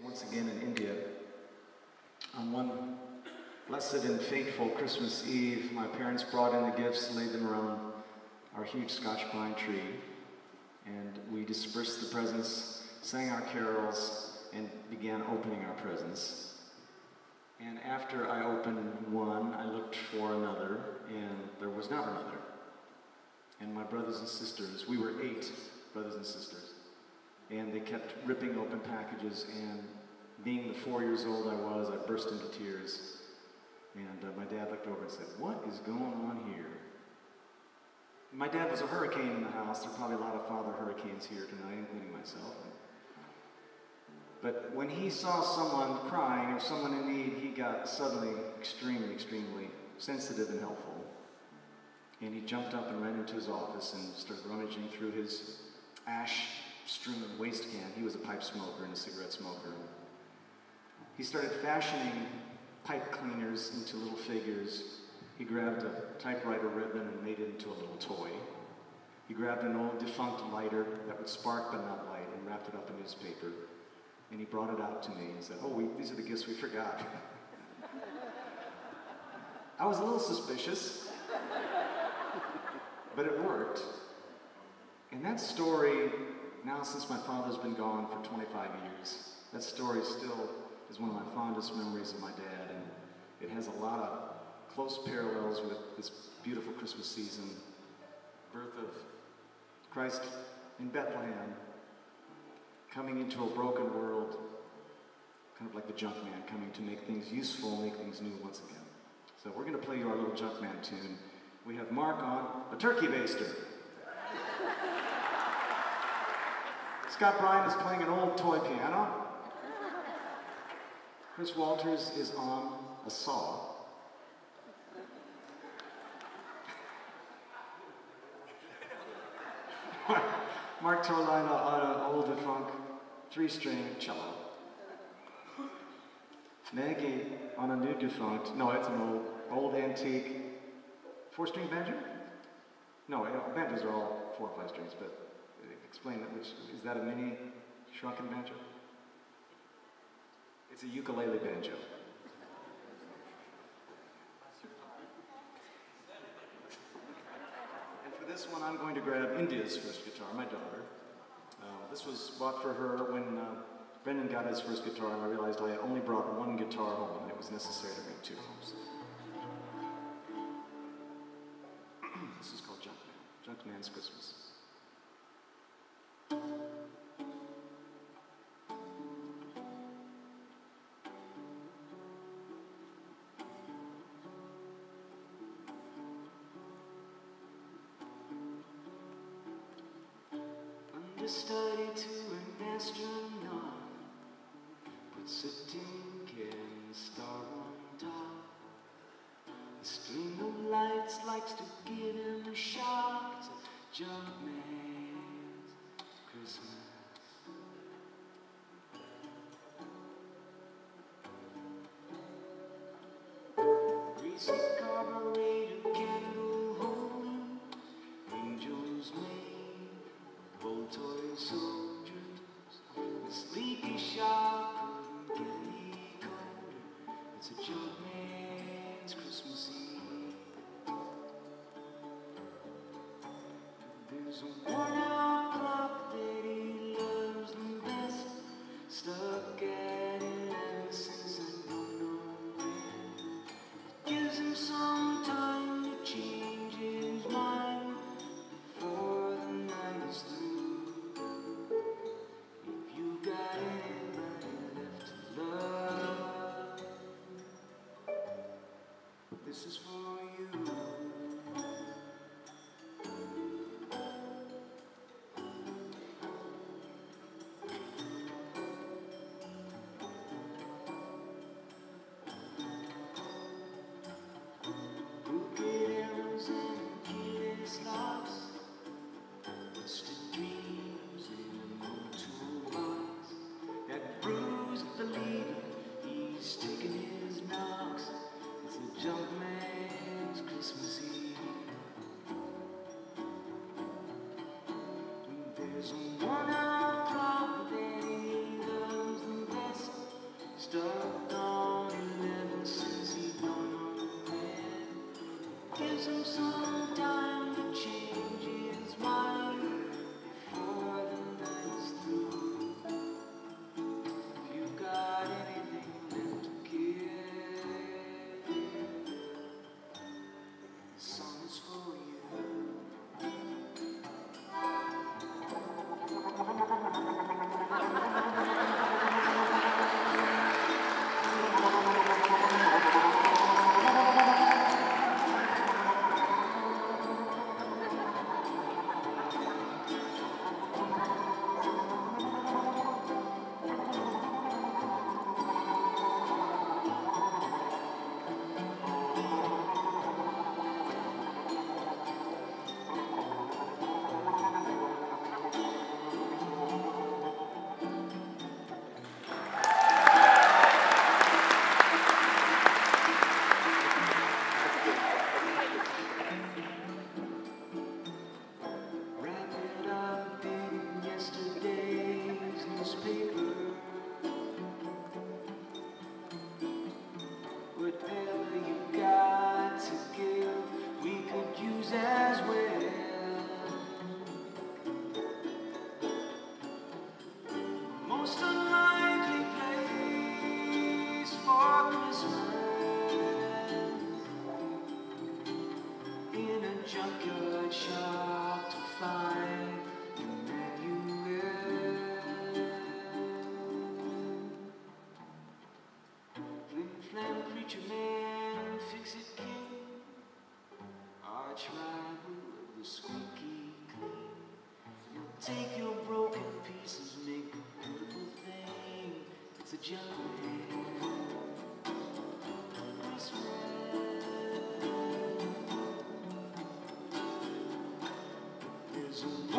Once again in India. On one blessed and fateful Christmas Eve, my parents brought in the gifts, laid them around our huge Scotch pine tree, and we dispersed the presents, sang our carols, and began opening our presents. And after I opened one, I looked for another, and there was not another. And my brothers and sisters, we were 8 brothers and sisters, and they kept ripping open packages, and being the 4 years old I was, I burst into tears. And my dad looked over and said, "What is going on here?" My dad was a hurricane in the house. There are probably a lot of father hurricanes here tonight, including myself. But when he saw someone crying or someone in need, he got suddenly extremely, extremely sensitive and helpful. And he jumped up and ran into his office and started rummaging through his ash-strewn waste can. He was a pipe smoker and a cigarette smoker. He started fashioning pipe cleaners into little figures. He grabbed a typewriter ribbon and made it into a little toy. He grabbed an old defunct lighter that would spark but not light and wrapped it up in newspaper. And he brought it out to me and said, "Oh, these are the gifts we forgot." I was a little suspicious, but it worked. And that story, now since my father's been gone for 25 years, that story still is one of my fondest memories of my dad, and it has a lot of close parallels with this beautiful Christmas season, birth of Christ in Bethlehem, coming into a broken world, kind of like the Junkman, coming to make things useful, make things new once again. So we're going to play you our little Junkman tune. We have Mark on a turkey baster. Scott Bryan is playing an old toy piano. Chris Walters is on a saw. Mark Torlina on an old defunct 3-string cello. Maggie on a new defunct, no, it's an old antique 4-string banjo? No, banjos are all 4 or 5 strings, but explain that. Is that a mini shrunken banjo? It's a ukulele banjo. And for this one, I'm going to grab India's first guitar, my daughter. This was bought for her when Brendan got his first guitar, and I realized I had only brought one guitar home, and it was necessary to bring 2 homes. This is called Junkman. Junkman's Christmas. Understudy to an astronaut, puts a tin can star on top. A string of lights likes to give him a shock. It's a Junkman's Christmas. Greasy carburetor, candle holding, angels made, old toy soldiers. This leaky shop couldn't get any colder. It's a Junkman's Christmas Eve. There's a worn-out clock that he loves the best, stuck at 11 since I don't know when. It gives him some time to change his mind before the night is through. If you got anybody left to love, this is for you. Crooked arrows and keyless locks, twisted dreams in an old toolbox. That bruised the leader, he's taking his knocks. It's a Junkman's Christmas Eve. There's a worn-out clock that he loves the best, Take your broken pieces, make a beautiful thing. It's a Junkman Christmas. There's a